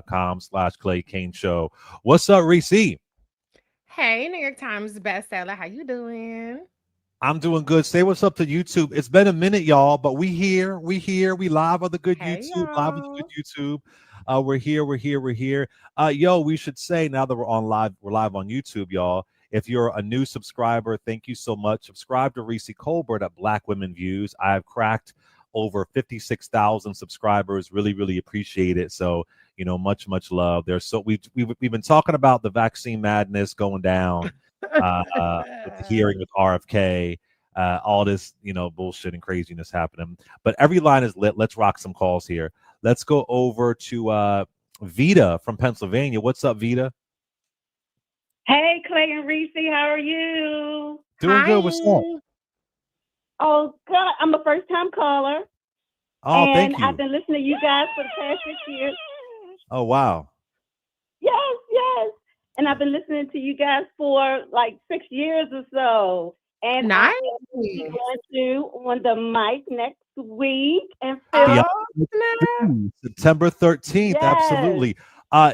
youtube.com/Clay Kane Show. What's up, Reecie? Hey, New York Times bestseller. How you doing? I'm doing good. Say what's up to YouTube. It's been a minute, y'all, but we here. We live on the good Hey, YouTube. Live on the good y'all. YouTube. We're here. Yo, we should say now that we're live on YouTube, y'all. If you're a new subscriber, thank you so much. Subscribe to Reecie Colbert at Black Women Views. I have cracked over 56,000 subscribers. Really appreciate it. So, much love. We've been talking about the vaccine madness going down. With the hearing with RFK, all this, bullshit and craziness happening. But every line is lit. Let's rock some calls here. Let's go over to Vita from Pennsylvania. What's up, Vita? Hey, Clay and Reecie, how are you? Doing good. What's up? Oh, God, I'm a first-time caller. Oh, thank and you. I've been listening to you guys for the past 6 years. Oh, wow. Yes. And I've been listening to you guys for like 6 years or so. And Nice. I am going to on the mic next week and Yeah. snap. September 13th. Yes. Absolutely.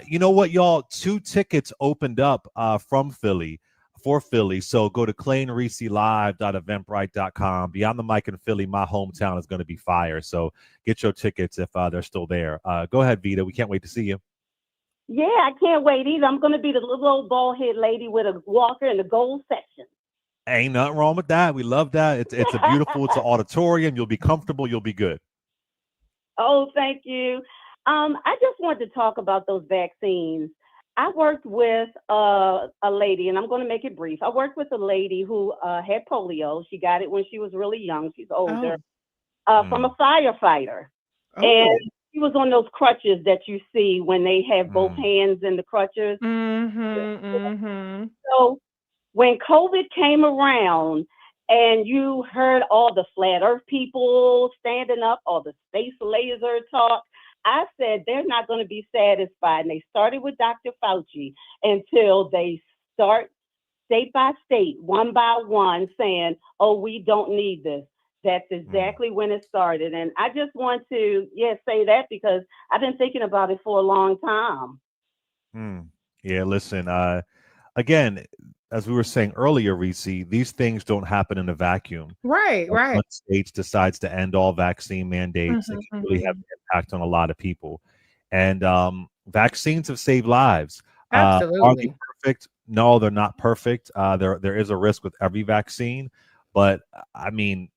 You know what, y'all? 2 tickets opened up for Philly. So go to ClayandReecieLive.eventbrite.com. Beyond the Mic in Philly, my hometown is going to be fire. So get your tickets if they're still there. Go ahead, Vita. We can't wait to see you. Yeah, I can't wait either. I'm going to be the little old bald-head lady with a walker in the gold section. Ain't nothing wrong with that. We love that. It's a beautiful, it's an auditorium. You'll be comfortable. You'll be good. Oh, thank you. I just wanted to talk about those vaccines. I worked with a lady, and I'm going to make it brief. I worked with a lady who had polio. She got it when she was really young. She's older, from a firefighter. Oh. And she was on those crutches that you see when they have both hands in the crutches. So when COVID came around and you heard all the flat earth people standing up, all the space laser talk, I said they're not going to be satisfied. And they started with Dr. Fauci until they start state by state, one by one, saying, oh, we don't need this. That's exactly when it started. And I just want to, say that because I've been thinking about it for a long time. Yeah, listen, again, as we were saying earlier, Reecie, these things don't happen in a vacuum. Right. When states decides to end all vaccine mandates, it can really have an impact on a lot of people. And vaccines have saved lives. Are they perfect? No, they're not perfect. There is a risk with every vaccine, but I mean,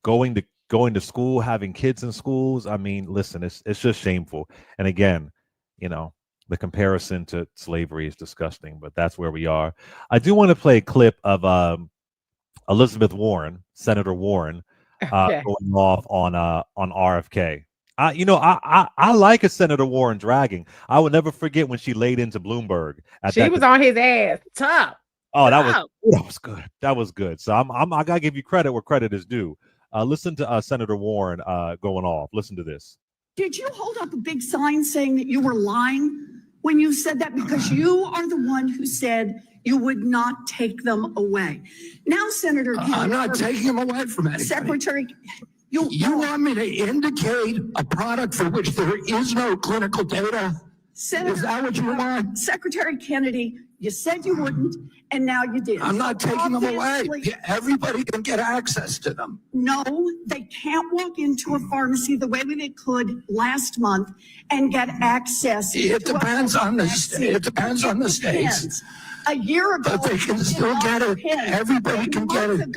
going to school, having kids in schools, I mean, listen, it's just shameful. And again, the comparison to slavery is disgusting, but that's where we are. I do want to play a clip of Elizabeth Warren, Senator Warren, going off on RFK. I like a Senator Warren dragging. I would never forget when she laid into Bloomberg. She was on his ass. Tough. Oh, that was good. That was good. So I gotta give you credit where credit is due. Listen to Senator Warren going off. Listen to this. Did you hold up a big sign saying that you were lying when you said that? Because you are the one who said you would not take them away. Now, Senator Kennedy, I'm not taking them away from anybody. Secretary, you want me to indicate a product for which there is no clinical data? Senator, is that what you want? Secretary Kennedy, you said you wouldn't, and now you did. I'm not taking them away. Everybody can get access to them. No, they can't walk into a pharmacy the way they could last month and get access. It depends on the state. It depends on the states. A year ago, but they can still get it. Everybody can get it.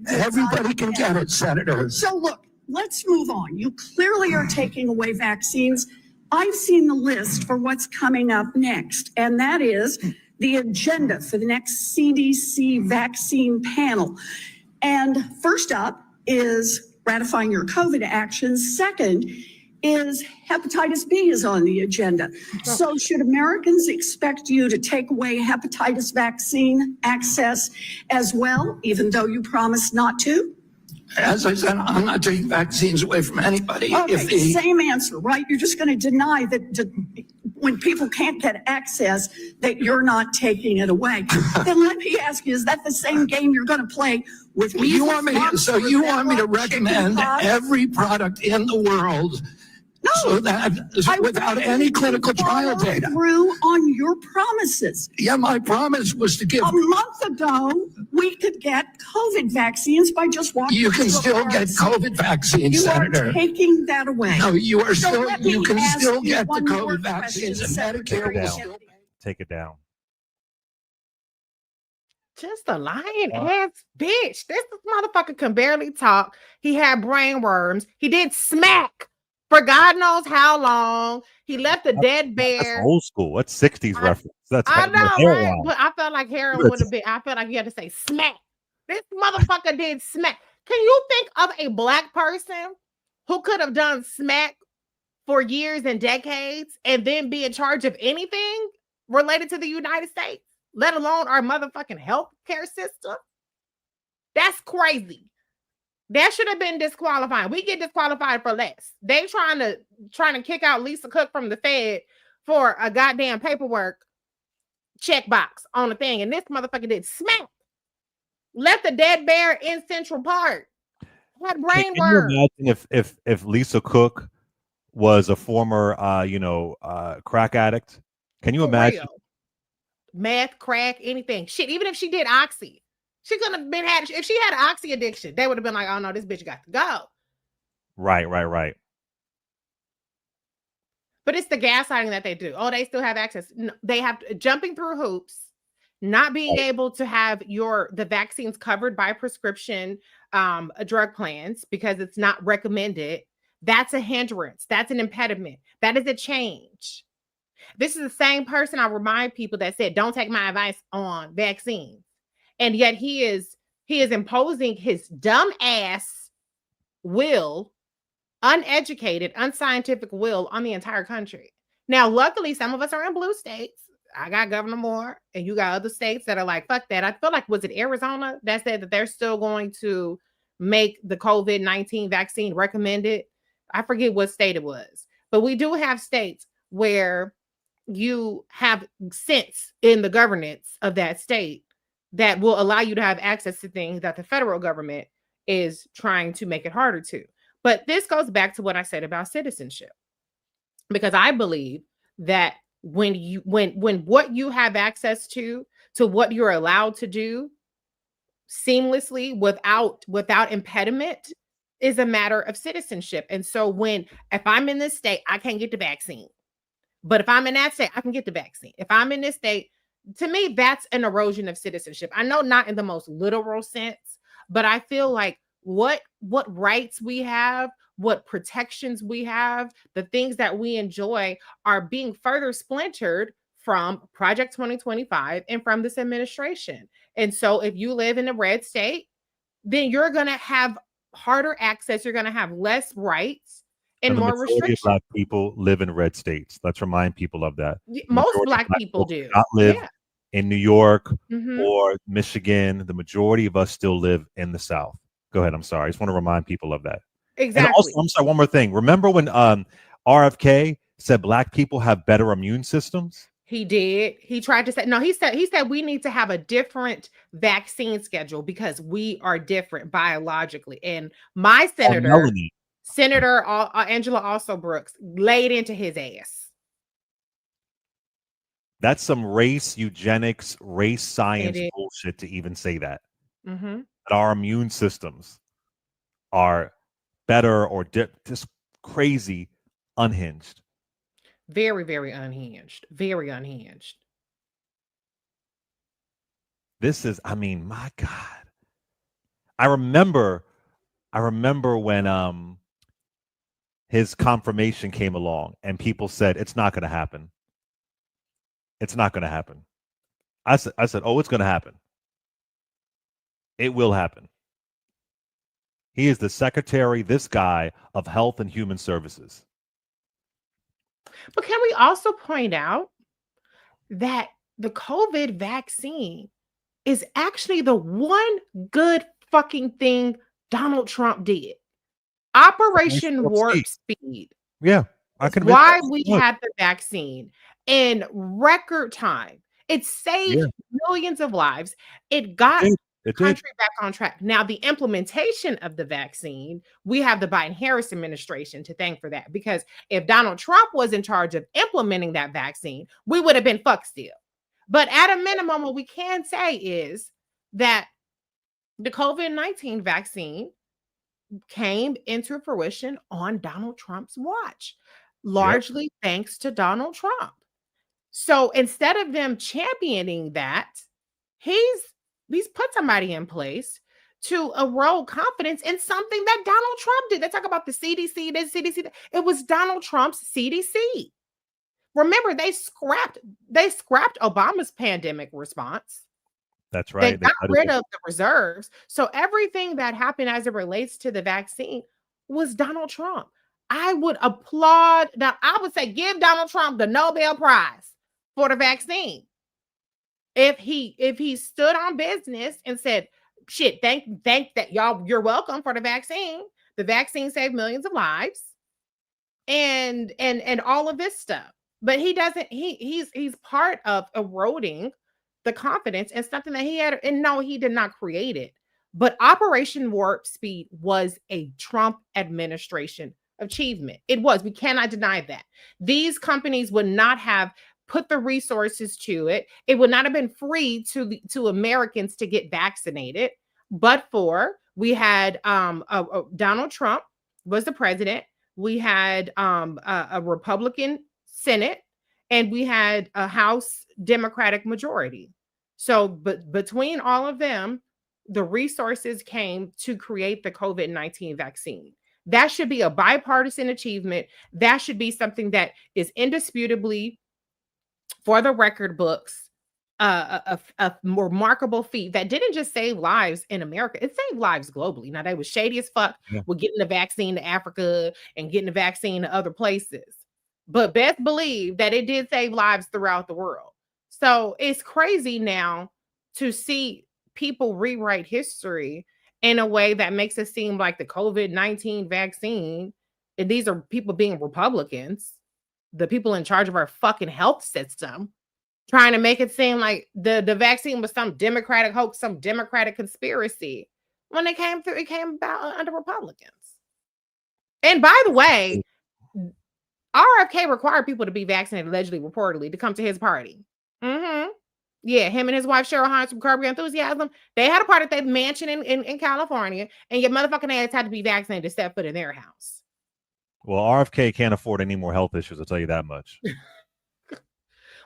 Everybody can get it, Senator. So look, let's move on. You clearly are taking away vaccines. I've seen the list for what's coming up next, and that is the agenda for the next CDC vaccine panel. And first up is ratifying your COVID actions. Second is hepatitis B is on the agenda. So should Americans expect you to take away hepatitis vaccine access as well, even though you promised not to? As I said, I'm not taking vaccines away from anybody. Okay, same answer, right? You're just going to deny that when people can't get access, that you're not taking it away. Then let me ask you, is that the same game you're going to play with me? You want me to recommend every product in the world No, So that without any clinical trial data. Through on your promises. Yeah, my promise was to give. A month ago, we could get COVID vaccines by just walking. You can still get COVID vaccines, Senator. You are taking that away. No, you are So still. let me You can ask still you get the one more COVID vaccines, and question, Medicare will Secretary. still. Take it down. Just a lying ass bitch. This motherfucker can barely talk. He had brain worms. He did smack for God knows how long. He left a dead bear. That's old school. That's 60s reference. That's I know, heroin. right? But I felt like heroin would have been. I felt like you had to say smack. This motherfucker did smack. Can you think of a black person who could have done smack for years and decades and then be in charge of anything related to the United States, let alone our motherfucking healthcare system? That's crazy. That should have been disqualifying. We get disqualified for less. They trying to kick out Lisa Cook from the Fed for a goddamn paperwork checkbox on the thing, and this motherfucker did smack. Left the dead bear in Central Park. Had brain worms. Can you imagine if Lisa Cook was a former crack addict? Can you imagine? Real. Meth, crack, anything. Shit, even if she did oxy, she couldn't have been if she had an oxy addiction, they would have been like, oh no, this bitch got to go. Right. But it's the gaslighting that they do. Oh, they still have access. No, they have jumping through hoops, not being able to have the vaccines covered by prescription drug plans because it's not recommended. That's a hindrance. That's an impediment. That is a change. This is the same person I remind people that said, don't take my advice on vaccines. And yet he is imposing his dumb ass will, uneducated, unscientific will on the entire country. Now, luckily, some of us are in blue states. I got Governor Moore, and you got other states that are like, fuck that. I feel like, was it Arizona that said that they're still going to make the COVID-19 vaccine recommended? I forget what state it was. But we do have states where you have sense in the governance of that state that will allow you to have access to things that the federal government is trying to make it harder to. But this goes back to what I said about citizenship, because I believe that when what you have access to what you're allowed to do seamlessly without impediment is a matter of citizenship. And so if I'm in this state, I can't get the vaccine. But if I'm in that state, I can get the vaccine. If I'm in this state, to me, that's an erosion of citizenship. I know not in the most literal sense, but I feel like what rights we have, what protections we have, the things that we enjoy are being further splintered from Project 2025 and from this administration. And so if you live in a red state, then you're going to have harder access. You're going to have less rights and more restrictions. Black people live in red states. Let's remind people of that. Most black people do not live in New York or Michigan. The majority of us still live in the South. Go ahead. I'm sorry. I just want to remind people of that. Exactly. And also, I'm sorry, one more thing. Remember when RFK said black people have better immune systems? He did. He tried to say, no, he said we need to have a different vaccine schedule because we are different biologically. And my Senator Angela Also Brooks laid into his ass. That's some race eugenics, race science bullshit to even say that. That our immune systems are better or just crazy unhinged. Very, very unhinged. Very unhinged. This is, I mean, my God. I remember when his confirmation came along and people said it's not going to happen. It's not going to happen. I said, oh, it's going to happen. It will happen. He is the secretary, this guy, of Health and Human Services. But can we also point out that the COVID vaccine is actually the one good fucking thing Donald Trump did? Operation Warp Speed. Yeah. Why we had the vaccine in record time. It saved millions of lives. It got country back on track. Now, the implementation of the vaccine, we have the Biden-Harris administration to thank for that, because if Donald Trump was in charge of implementing that vaccine, we would have been fucked still. But at a minimum, what we can say is that the COVID-19 vaccine came into fruition on Donald Trump's watch, largely thanks to Donald Trump. So instead of them championing that, he's put somebody in place to erode confidence in something that Donald Trump did. They talk about the CDC, the CDC. It was Donald Trump's CDC. Remember, they scrapped Obama's pandemic response. That's right. They got rid of the reserves. So everything that happened as it relates to the vaccine was Donald Trump. I would applaud that. I would say give Donald Trump the Nobel Prize for the vaccine. If he stood on business and said, shit, thank that y'all, you're welcome for the vaccine. The vaccine saved millions of lives and all of this stuff. But he doesn't, he's part of eroding the confidence and something that he had. And no, he did not create it. But Operation Warp Speed was a Trump administration achievement. It was. We cannot deny that. These companies would not have put the resources to it. It would not have been free to Americans to get vaccinated. But we had Donald Trump was the president. We had a Republican Senate, and we had a House Democratic majority. So, but between all of them, the resources came to create the COVID-19 vaccine. That should be a bipartisan achievement. That should be something that is indisputably, for the record books, a remarkable feat that didn't just save lives in America. It saved lives globally. Now, they was shady as fuck with getting the vaccine to Africa and getting the vaccine to other places. But best believe that it did save lives throughout the world. So it's crazy now to see people rewrite history in a way that makes it seem like the COVID-19 vaccine, and these are people being Republicans, the people in charge of our fucking health system, trying to make it seem like the vaccine was some Democratic hoax, some Democratic conspiracy. When it came through, it came about under Republicans. And by the way, RFK required people to be vaccinated, allegedly, reportedly, to come to his party. Yeah, him and his wife, Cheryl Hines from Curb Your Enthusiasm, they had a party at their mansion in California, and your motherfucking ass had to be vaccinated to step foot in their house. Well, RFK can't afford any more health issues, I'll tell you that much.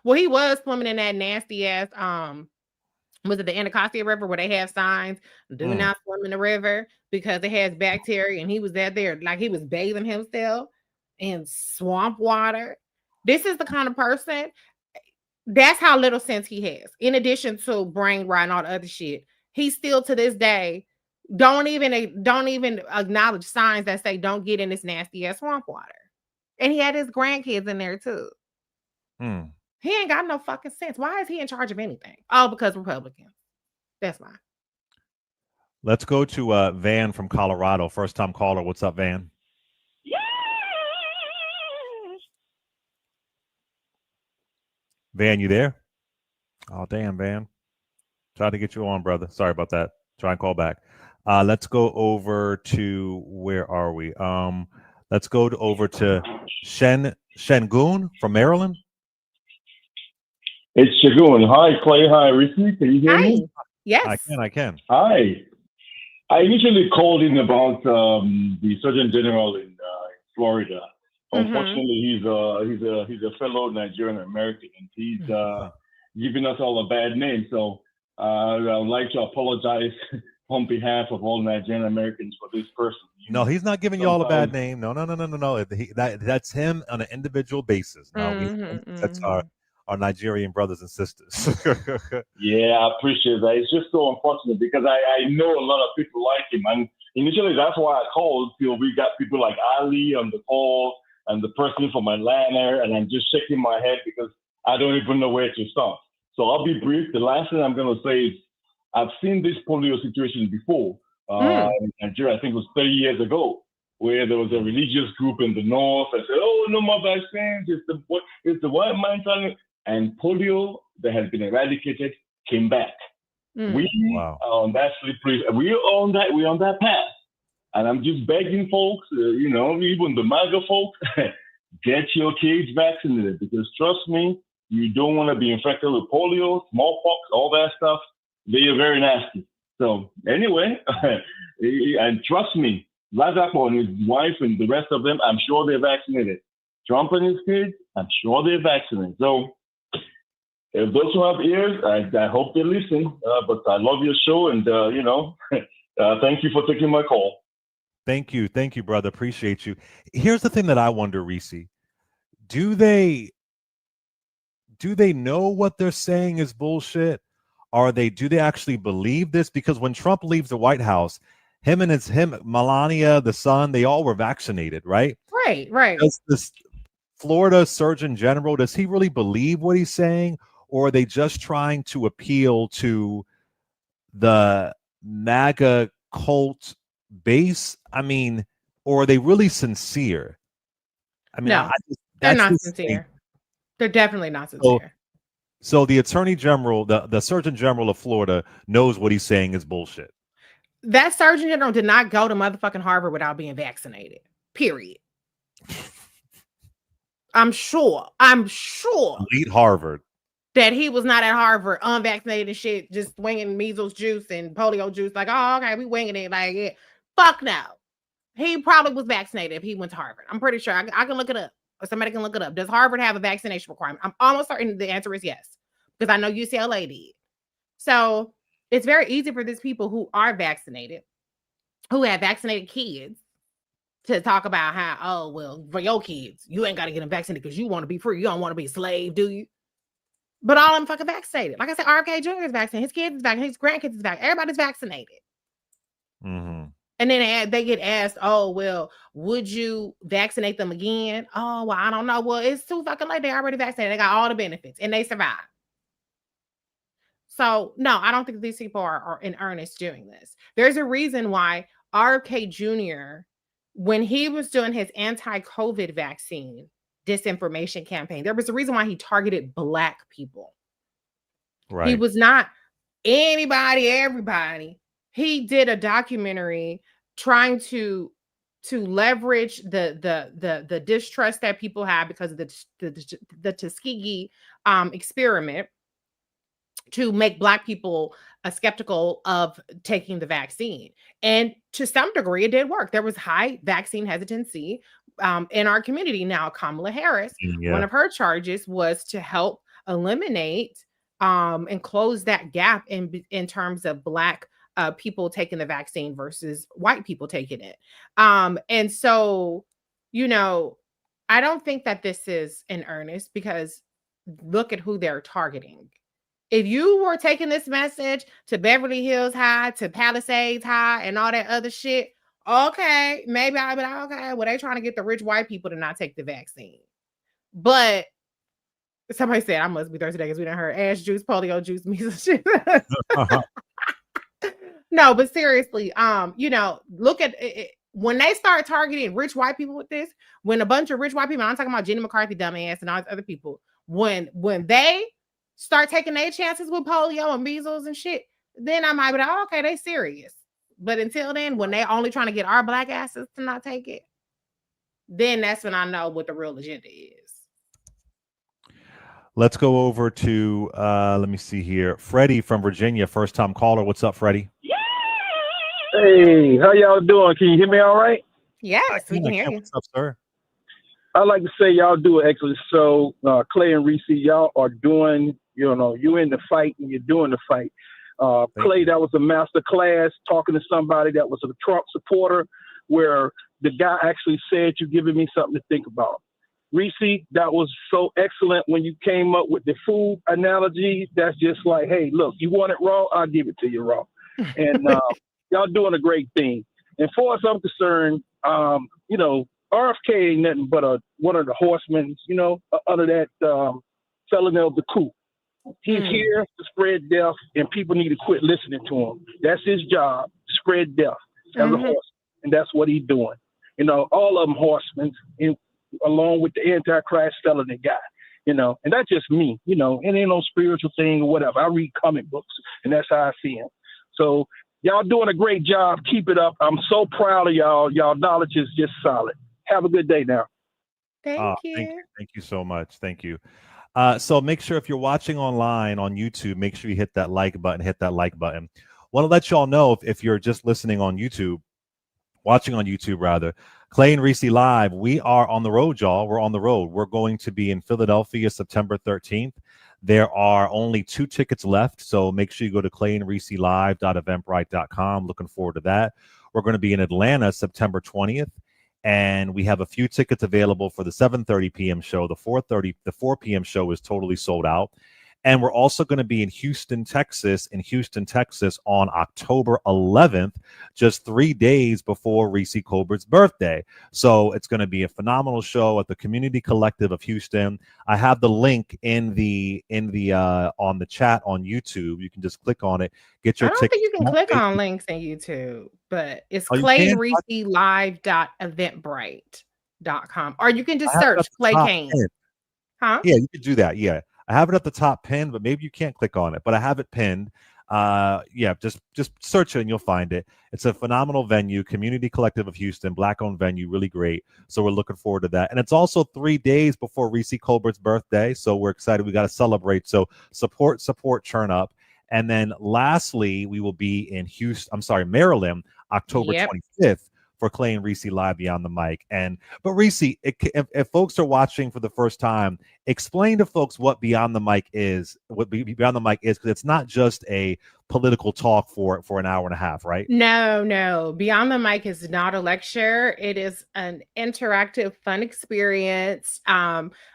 Well, he was swimming in that nasty ass, was it the Anacostia River where they have signs, do not swim in the river because it has bacteria, and he was there like he was bathing himself in swamp water. This is the kind of person, that's how little sense he has. In addition to brain rot and all the other shit, he still to this day don't even acknowledge signs that say don't get in this nasty ass swamp water. And he had his grandkids in there too. He ain't got no fucking sense. Why is he in charge of anything? Oh, because Republicans. That's why. Let's go to Van from Colorado. First time caller. What's up, Van? Van, you there? Oh, damn, Van. Try to get you on, brother. Sorry about that. Try and call back. Let's go over to, where are we? Let's go over to Shengun from Maryland. It's Shagun. Hi, Clay. Hi, Reecie. Can you hear me? Yes. I can. Hi. I initially called in about the Surgeon General in Florida. Unfortunately, he's a fellow Nigerian American, and he's giving us all a bad name. So I would like to apologize on behalf of all Nigerian Americans for this person. No, he's not giving you all a bad name. No. That's him on an individual basis. No, that's our Nigerian brothers and sisters. Yeah, I appreciate that. It's just so unfortunate because I know a lot of people like him, and initially that's why I called. We got people like Ali on the call and the person from Atlanta, and I'm just shaking my head because I don't even know where to start. So I'll be brief. The last thing I'm going to say is I've seen this polio situation before in Nigeria. I think it was 30 years ago, where there was a religious group in the north that said, "Oh, no more vaccines. It's the white man trying." And polio that has been eradicated came back. We are on that slippery. We're on that path. And I'm just begging folks, even the MAGA folks, get your kids vaccinated, because trust me, you don't want to be infected with polio, smallpox, all that stuff. They are very nasty. So anyway, and trust me, Lazarko and his wife and the rest of them, I'm sure they're vaccinated. Trump and his kids, I'm sure they're vaccinated. So if those who have ears, I hope they listen. But I love your show, and thank you for taking my call. Thank you, brother. Appreciate you. Here's the thing that I wonder, Reecie. Do they know what they're saying is bullshit? Do they actually believe this? Because when Trump leaves the White House, him, Melania, the son, they all were vaccinated, right? Right. Does this Florida Surgeon General, does he really believe what he's saying? Or are they just trying to appeal to the MAGA cult base? I mean, or are they really sincere? I mean, no, they're not sincere. They're definitely not sincere. So the Attorney General, the Surgeon General of Florida, knows what he's saying is bullshit. That Surgeon General did not go to motherfucking Harvard without being vaccinated. Period. I'm sure. Elite Harvard. That he was not at Harvard unvaccinated and shit, just swinging measles juice and polio juice. Like, oh, okay, we winging it. Like, yeah. Fuck no. He probably was vaccinated if he went to Harvard. I'm pretty sure. I can look it up, or somebody can look it up. Does Harvard have a vaccination requirement? I'm almost certain the answer is yes, because I know UCLA did. So it's very easy for these people who are vaccinated, who have vaccinated kids, to talk about how, oh, well, for your kids, you ain't got to get them vaccinated because you want to be free. You don't want to be a slave, do you? But all of them fucking vaccinated. Like I said, RFK Jr. is vaccinated. His kids is vaccinated. His grandkids is vaccinated. Everybody's vaccinated. Mm-hmm. And then they get asked, oh, well, would you vaccinate them again? Oh, well, I don't know. Well, it's too fucking late. They already vaccinated. They got all the benefits and they survive. So, no, I don't think these people are in earnest doing this. There's a reason why RFK Jr., when he was doing his anti-COVID vaccine disinformation campaign, there was a reason why he targeted Black people. Right. He was not anybody, everybody. He did a documentary trying to leverage the distrust that people have because of the Tuskegee experiment to make Black people skeptical of taking the vaccine. And to some degree, it did work. There was high vaccine hesitancy in our community. Now, Kamala Harris, one of her charges was to help eliminate and close that gap in terms of Black people taking the vaccine versus white people taking it. And so, I don't think that this is in earnest, because look at who they're targeting. If you were taking this message to Beverly Hills High, to Palisades High, and all that other shit, okay, maybe I'd be like, okay, well, they're trying to get the rich white people to not take the vaccine. But somebody said I must be thirsty because we done heard ash juice, polio juice, measles shit. No, but seriously, look at it. When they start targeting rich white people with this, when a bunch of rich white people, I'm talking about Jenny McCarthy, dumbass, and all these other people, when they start taking their chances with polio and measles and shit, then I might be like, oh, okay, they serious. But until then, when they only trying to get our Black asses to not take it, then that's when I know what the real agenda is. Let's go over to, let me see here. Freddie from Virginia, first time caller. What's up, Freddie? Hey, how y'all doing? Can you hear me all right? Yes, we can hear you. What's up, sir? I'd like to say y'all do an excellent show. Clay and Reecie, y'all are doing, you're in the fight and you're doing the fight. Clay, that was a master class talking to somebody that was a Trump supporter, where the guy actually said, you're giving me something to think about. Reecie, that was so excellent when you came up with the food analogy. That's just like, hey, look, you want it raw, I'll give it to you raw. And y'all doing a great thing. And far as I'm concerned, RFK ain't nothing but one of the horsemen, under that felon of the coup. He's here to spread death, and people need to quit listening to him. That's his job, spread death as a horseman, and that's what he's doing. All of them horsemen, along with the Antichrist felony guy. And that's just me, it ain't no spiritual thing or whatever. I read comic books, and that's how I see them. So y'all doing a great job. Keep it up. I'm so proud of y'all. Y'all knowledge is just solid. Have a good day now. Thank you. Thank you so much. Thank you. So make sure if you're watching online on YouTube, make sure you hit that like button, Want to let y'all know if you're just listening on YouTube, watching on YouTube rather, Clay and Reecie Live, we are on the road, y'all. We're on the road. We're going to be in Philadelphia September 13th. There are only 2 tickets left, so make sure you go to clayandreeccelive.eventbrite.com. Looking forward to that. We're going to be in Atlanta September 20th, and we have a few tickets available for the 7:30 p.m. show. The 4 p.m. show is totally sold out. And we're also going to be in Houston, Texas, on October 11th, just 3 days before Reecie Colbert's birthday. So it's going to be a phenomenal show at the Community Collective of Houston. I have the link in the on the chat on YouTube. You can just click on it. Get your I don't ticket. think you can click on links in YouTube, but it's clayandreeccelive.eventbrite.com, or you can just search Clay Kane. Huh? Yeah, you could do that. Yeah. I have it at the top pinned, but maybe you can't click on it, but I have it pinned. Just search it and you'll find it. It's a phenomenal venue, Community Collective of Houston, Black-owned venue, really great. So we're looking forward to that. And it's also 3 days before Reecie Colbert's birthday, so we're excited. We got to celebrate. So support, turn up. And then lastly, we will be in Maryland, October 25th. For Clay and Reecie Live Beyond the Mic. But Reecie, if folks are watching for the first time, explain to folks what Beyond the Mic is, because it's not just a political talk for an hour and a half, right? No. Beyond the Mic is not a lecture. It is an interactive, fun experience.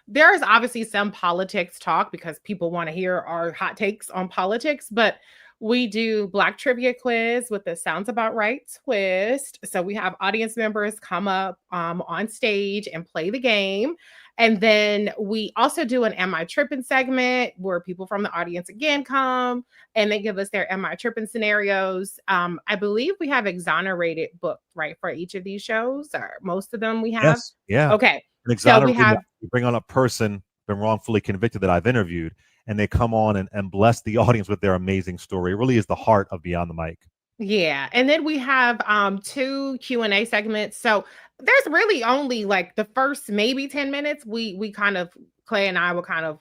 There's obviously some politics talk because people want to hear our hot takes on politics, but we do Black trivia quiz with the Sounds About Right twist. So we have audience members come up on stage and play the game. And then we also do an Am I Tripping segment where people from the audience again come and they give us their Am I Tripping scenarios. I believe we have exonerated booked, right, for each of these shows, or most of them we have. Yes. Yeah. Okay. So we bring on a person been wrongfully convicted that I've interviewed, and they come on and bless the audience with their amazing story. It really is the heart of Beyond the Mic. Yeah. And then we have 2 Q&A segments. So there's really only like the first maybe 10 minutes. We kind of, Clay and I will kind of,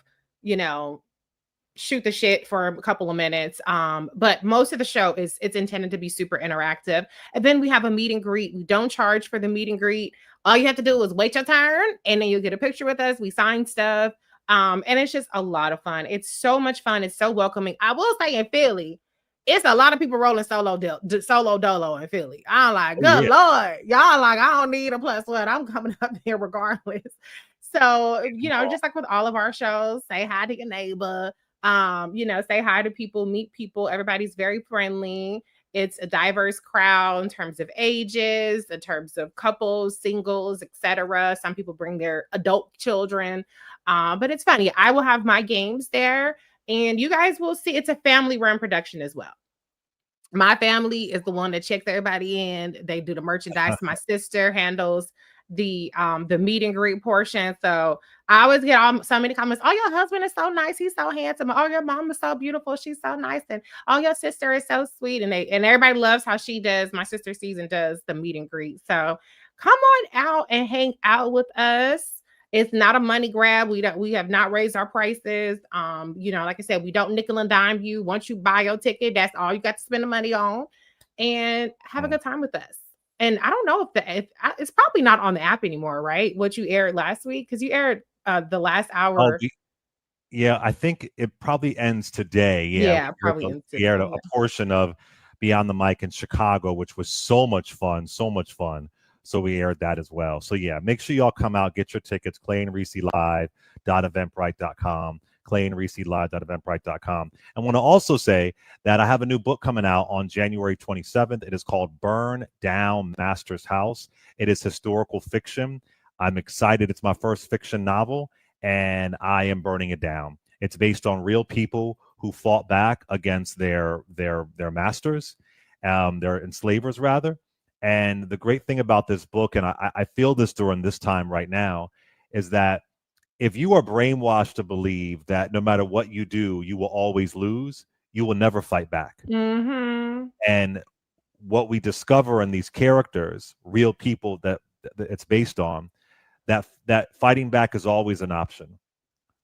shoot the shit for a couple of minutes. But most of the show it's intended to be super interactive. And then we have a meet and greet. We don't charge for the meet and greet. All you have to do is wait your turn, and then you'll get a picture with us. We sign stuff. And it's just a lot of fun. It's so much fun. It's so welcoming. I will say in Philly, it's a lot of people rolling solo dolo in Philly. I'm like, good Lord, y'all like, I don't need a plus one. I'm coming up there regardless. So, just like with all of our shows, say hi to your neighbor, say hi to people, meet people. Everybody's very friendly. It's a diverse crowd in terms of ages, in terms of couples, singles, etc. Some people bring their adult children, but it's funny. I will have my games there, and you guys will see it's a family-run production as well. My family is the one that checks everybody in. They do the merchandise. My sister handles the meet and greet portion. So I always get so many comments. Oh, your husband is so nice. He's so handsome. Oh, your mom is so beautiful. She's so nice. And oh, your sister is so sweet. And everybody loves how she does. My sister Susan does the meet and greet. So come on out and hang out with us. It's not a money grab. We have not raised our prices. Like I said, we don't nickel and dime you. Once you buy your ticket, that's all you got to spend the money on, and have a good time with us. And I don't know if it's probably not on the app anymore, right? What you aired last week, because you aired the last hour. I think it probably ends today. Yeah, probably ends today. We aired a portion of Beyond the Mic in Chicago, which was so much fun. So we aired that as well. So yeah, make sure y'all come out, get your tickets, clayandreeccelive.eventbrite.com, clayandreeccelive.eventbrite.com. I want to also say that I have a new book coming out on January 27th. It is called Burn Down Master's House. It is historical fiction. I'm excited. It's my first fiction novel, and I am burning it down. It's based on real people who fought back against their masters, their enslavers rather. And the great thing about this book, and I feel this during this time right now, is that if you are brainwashed to believe that no matter what you do, you will always lose, you will never fight back. And what we discover in these characters, real people that it's based on, that fighting back is always an option.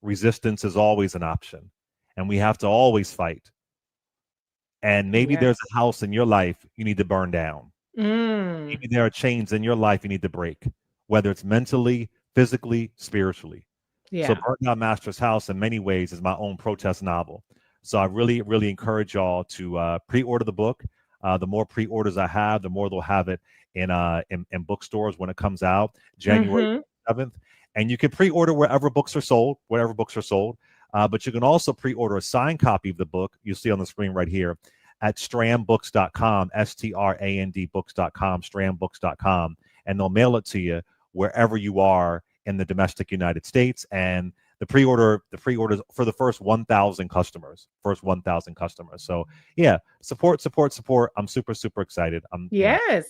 Resistance is always an option. And we have to always fight. And maybe there's a house in your life you need to burn down. Maybe there are chains in your life you need to break, whether it's mentally, physically, spiritually. So Burn Down Master's House in many ways is my own protest novel. So I really, really encourage y'all to pre-order the book. The more pre-orders I have, the more they'll have it in bookstores when it comes out January 7th. And you can pre-order wherever books are sold, but you can also pre-order a signed copy of the book. You'll see on the screen right here at strandbooks.com, STRAND books.com, strandbooks.com. And they'll mail it to you wherever you are in the domestic United States. And the pre-orders for the first 1,000 customers. So yeah, support. I'm super excited. I'm excited.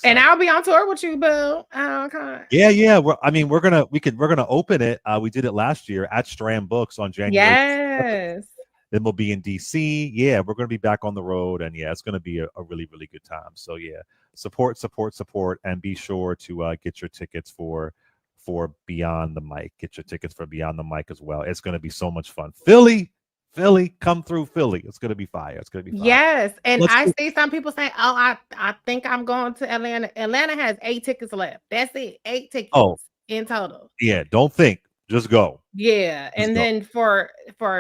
And I'll be on tour with you, Bill. Yeah. We're gonna open it. We did it last year at Strand Books on January 7th. Then we'll be in DC. Yeah, we're gonna be back on the road, and yeah, it's gonna be a really, really good time. So yeah, support, and be sure to get your tickets for Beyond the Mic. Get your tickets for Beyond the Mic as well. It's gonna be so much fun. Philly, come through Philly. It's gonna be fire. Yes, and I see some people saying, "Oh, I think I'm going to Atlanta." Atlanta has 8 tickets left. That's it, 8 tickets in total. Yeah, don't think, just go. Yeah, and then for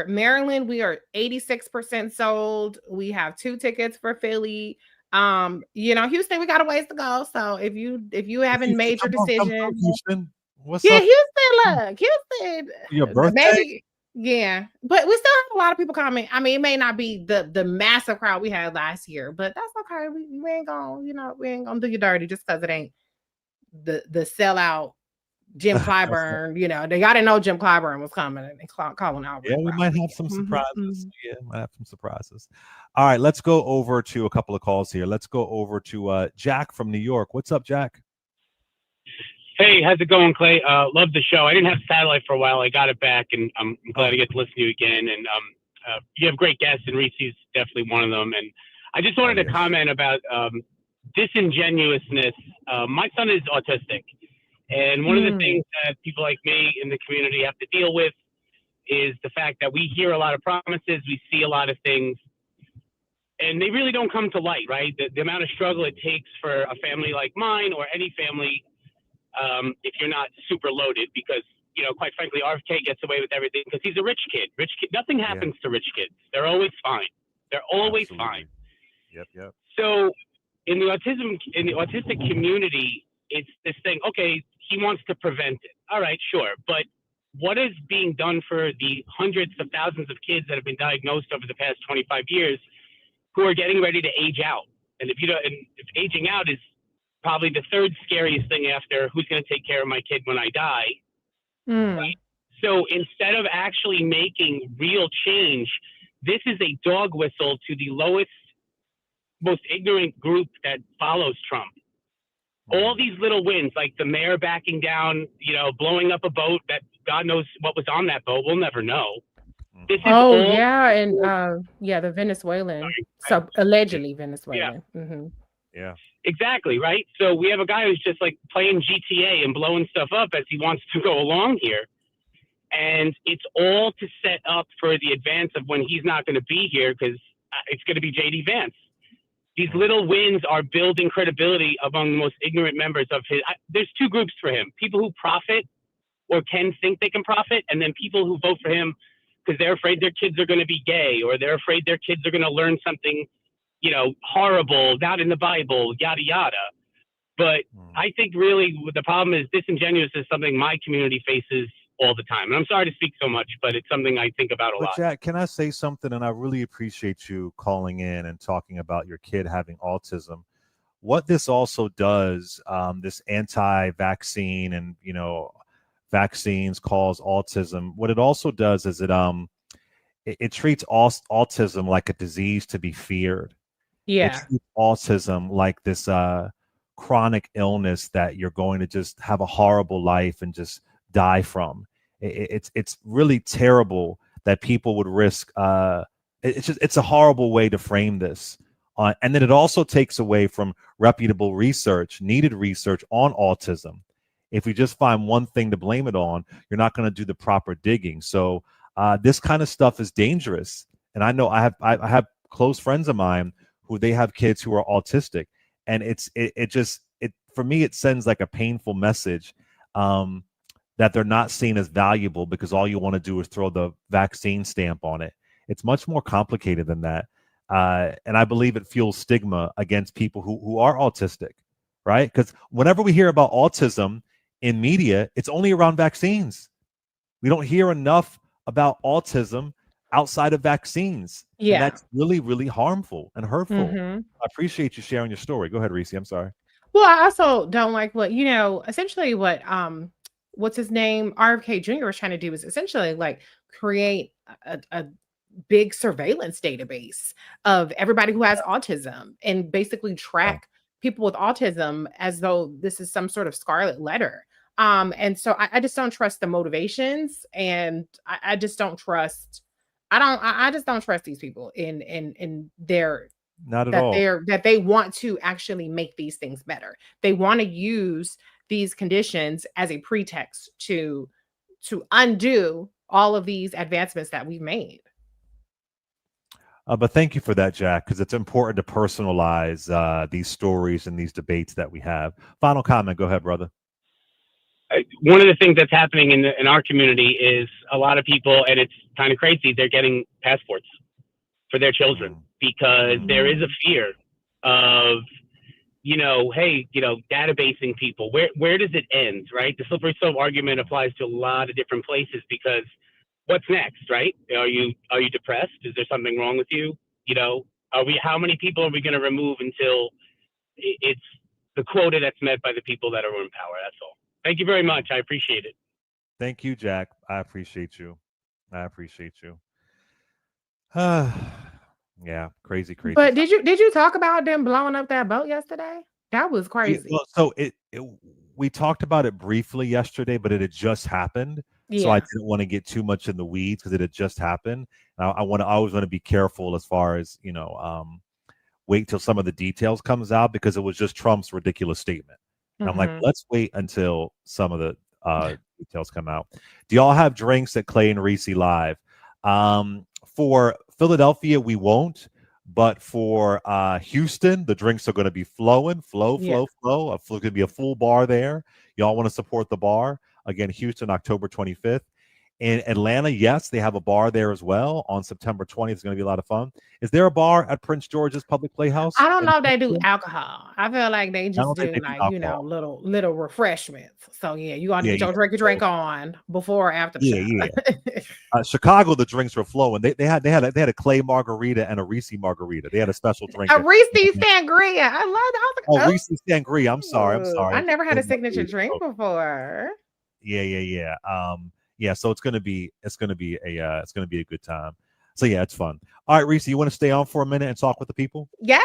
Maryland, we are 86% sold. We have 2 tickets for Philly. Houston, we got a ways to go. So if you haven't made your decision, Houston, what's up? Houston, look, Houston, your birthday. Maybe. Yeah, but we still have a lot of people coming. I mean, it may not be the massive crowd we had last year, but that's okay. We ain't gonna do you dirty just because it ain't the sellout Jim Clyburn. They got to know Jim Clyburn was coming and calling out. Yeah, we might have some surprises. All right, let's go over to a couple of calls here. Let's go over to Jack from New York. What's up, Jack? Hey, how's it going, Clay? Love the show. I didn't have satellite for a while. I got it back, and I'm glad to get to listen to you again. And you have great guests, and Reece's definitely one of them. And I just wanted to comment about disingenuousness. My son is autistic, and one of the things that people like me in the community have to deal with is the fact that we hear a lot of promises, we see a lot of things, and they really don't come to light, right? The amount of struggle it takes for a family like mine or any family, if you're not super loaded, because, quite frankly, RFK gets away with everything because he's a rich kid. Nothing happens to rich kids. They're always fine. Fine. Yep. So in the autistic community, it's this thing, okay, he wants to prevent it. All right, sure. But what is being done for the hundreds of thousands of kids that have been diagnosed over the past 25 years who are getting ready to age out? And if aging out is probably the third scariest thing after who's going to take care of my kid when I die. Right? So instead of actually making real change, this is a dog whistle to the lowest, most ignorant group that follows Trump. All these little wins, like the mayor backing down, blowing up a boat that God knows what was on that boat. We'll never know. This is the Venezuelan. So allegedly Venezuelan. Yeah. Exactly, right? So we have a guy who's just like playing GTA and blowing stuff up as he wants to go along here. And it's all to set up for the advance of when he's not going to be here, because it's going to be J.D. Vance. These little wins are building credibility among the most ignorant members of his. There's 2 groups for him: people who profit or can think they can profit, and then people who vote for him because they're afraid their kids are going to be gay, or they're afraid their kids are going to learn something, horrible, not in the Bible, yada, yada. But I think really the problem is disingenuous is something my community faces all the time. And I'm sorry to speak so much, but it's something I think about a lot. Jack, can I say something? And I really appreciate you calling in and talking about your kid having autism. What this also does, this anti-vaccine and, vaccines cause autism. What it also does is it treats autism like a disease to be feared. Yeah. It treats autism like this chronic illness that you're going to just have a horrible life and just die from. It's really terrible that people would risk. It's a horrible way to frame this. And then it also takes away from reputable research, needed research on autism. If we just find one thing to blame it on, you're not going to do the proper digging. So this kind of stuff is dangerous. And I know I have close friends of mine who they have kids who are autistic, and it for me it sends like a painful message that they're not seen as valuable because all you want to do is throw the vaccine stamp on it. It's much more complicated than that. And I believe it fuels stigma against people who are autistic, right? Because whenever we hear about autism in media, it's only around vaccines. We don't hear enough about autism outside of vaccines. Yeah. And that's really, really harmful and hurtful. I appreciate you sharing your story. Go ahead, Reecie. I'm sorry. Well, I also don't like what, essentially what, what's his name? RFK Jr. was trying to do is essentially like create a big surveillance database of everybody who has autism and basically track people with autism as though this is some sort of scarlet letter. And so I just don't trust the motivations, and I just don't trust. I just don't trust these people in their not at all that they want to actually make these things better. They want to use these conditions as a pretext to undo all of these advancements that we've made. But thank you for that, Jack, because it's important to personalize these stories and these debates that we have. Final comment. Go ahead, brother. One of the things that's happening in our community is a lot of people, and it's kind of crazy, they're getting passports for their children because there is a fear of, databasing people. Where does it end, right? The slippery slope argument applies to a lot of different places because what's next, right? Are you depressed? Is there something wrong with you? How many people are we going to remove until it's the quota that's met by the people that are in power? That's all. Thank you very much. I appreciate it. Thank you, Jack. I appreciate you. Yeah, crazy. But did you talk about them blowing up that boat yesterday? That was crazy. Well, so we talked about it briefly yesterday, but it had just happened. Yeah. So I didn't want to get too much in the weeds because it had just happened. I always want to be careful as far as, wait till some of the details comes out because it was just Trump's ridiculous statement. And I'm like, let's wait until some of the details come out. Do y'all have drinks at Clay and Reecie Live? For Philadelphia, we won't. But for Houston, the drinks are going to be flowing. Flow. It's going to be a full bar there. Y'all want to support the bar? Again, Houston, October 25th. In Atlanta, yes, they have a bar there as well on September 20th. It's going to be a lot of fun. Is there a bar at Prince George's Public Playhouse? I don't know if they do alcohol. I feel like they just do little refreshments. So yeah, you got to get your drink on before or after the show. Chicago, the drinks were flowing. They had a Clay margarita and a Reecie margarita. They had a special drink. A Reecie Sangria. I love that. Reecie Sangria. I'm sorry. I never had a signature drink before. Yeah. So it's gonna be a good time. So yeah, it's fun. All right, Reecie, you want to stay on for a minute and talk with the people? Yes,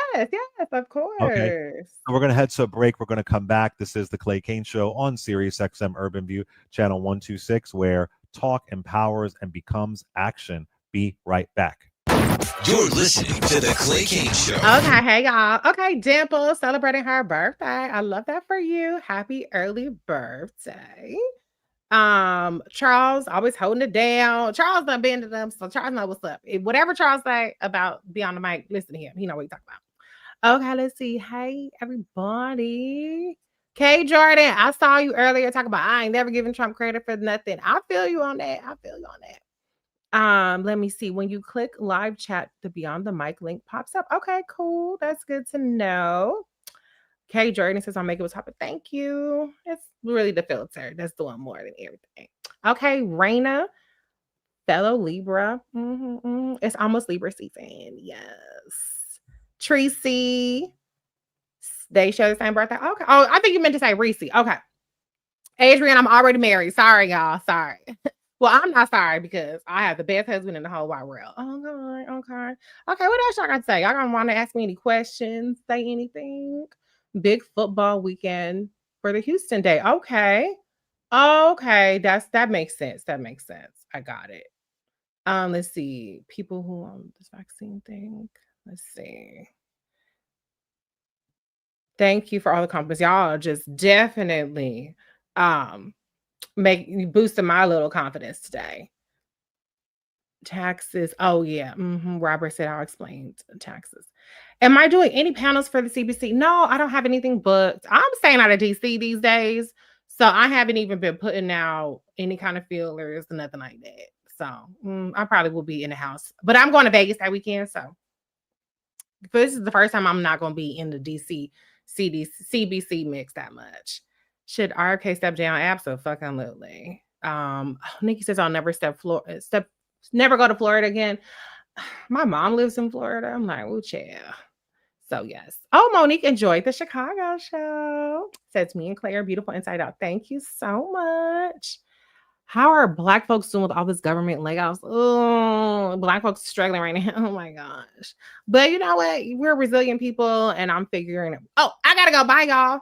of course. Okay. So we're gonna head to a break. We're gonna come back. This is the Clay Kane Show on Sirius XM Urban View, channel 126, where talk empowers and becomes action. Be right back. You're listening to the Clay Kane Show. Okay, hey y'all. Okay, Dimple celebrating her birthday. I love that for you. Happy early birthday. Charles always holding it down. Charles done been to them, so Charles know what's up. Whatever Charles say about be on the mic, listen to him. He know what he talking about. Okay, let's see. Hey, everybody. K Jordan, I saw you earlier talking about I ain't never giving Trump credit for nothing. I feel you on that. Let me see. When you click live chat, the Beyond the Mic link pops up. Okay, cool. That's good to know. K Jordan says, I'll make it a topic. Thank you. It's really the filter that's doing more than everything. Okay, Raina, fellow Libra. It's almost Libra season. Yes. Tracy, they share the same birthday. Okay. Oh, I think you meant to say Reecie. Okay. Adrian, I'm already married. Sorry, y'all. Sorry. Well, I'm not sorry because I have the best husband in the whole wide world. Okay. Okay, what else y'all got to say? Y'all gonna want to ask me any questions? Say anything? Big football weekend for the Houston day. Okay. Okay, that makes sense. That makes sense. I got it. Let's see. People who on this vaccine thing. Let's see. Thank you for all the compliments. Y'all are just definitely boosting my little confidence today. Taxes. Oh yeah. Robert said I'll explain taxes. Am I doing any panels for the CBC? No, I don't have anything booked. I'm staying out of DC these days. So I haven't even been putting out any kind of feelers, nothing like that. So I probably will be in the house. But I'm going to Vegas that weekend. So this is the first time I'm not going to be in the DC CBC mix that much. Should RFK step down? Absolutely. Nikki says I'll never never go to Florida again. My mom lives in Florida. I'm like, oh, yeah. So yes. Oh, Monique enjoyed the Chicago show. Says me and Claire, beautiful inside out. Thank you so much. How are Black folks doing with all this government layoffs? Oh, Black folks struggling right now. Oh my gosh. But you know what? We're resilient people and I'm figuring it. Oh, I gotta go. Bye, y'all.